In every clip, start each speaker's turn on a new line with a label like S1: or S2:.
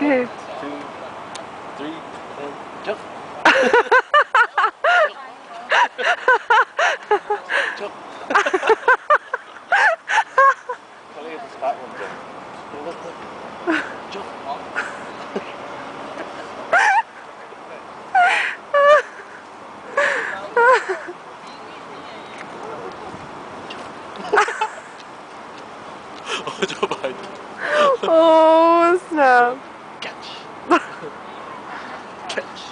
S1: Okay.
S2: 2, 3, and jump. Jump. I think it's a Scotland jump. Hey, look. Jump. Oh, jump behind you.
S1: Oh, snap.
S2: Catch. Catch.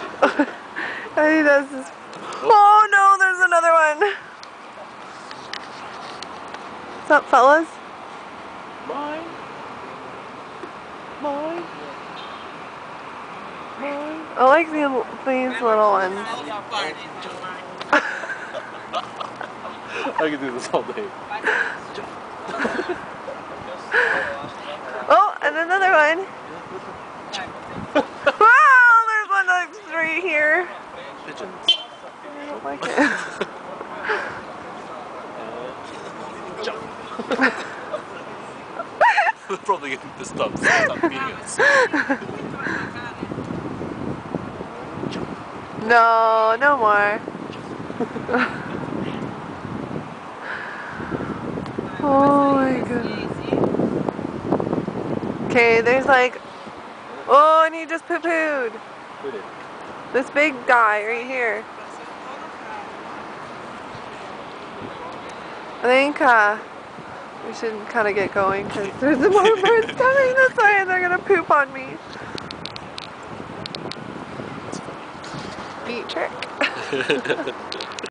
S1: And he does this. Oh no, there's another one. What's up, fellas?
S2: Mine. Mine. Mine.
S1: I like these little ones.
S2: I can do this all day.
S1: Oh, and another one. Wow, there's one that's right here.
S2: Pigeons.
S1: I don't like it.
S2: Jump. They're probably getting to stop beating us.
S1: No, no more. Oh my goodness. Okay, there's like, oh, and he just poo-pooed.
S2: Who did?
S1: This big guy right here. I think we should kind of get going because there's more birds coming this way and they're gonna poop on me. Neat trick.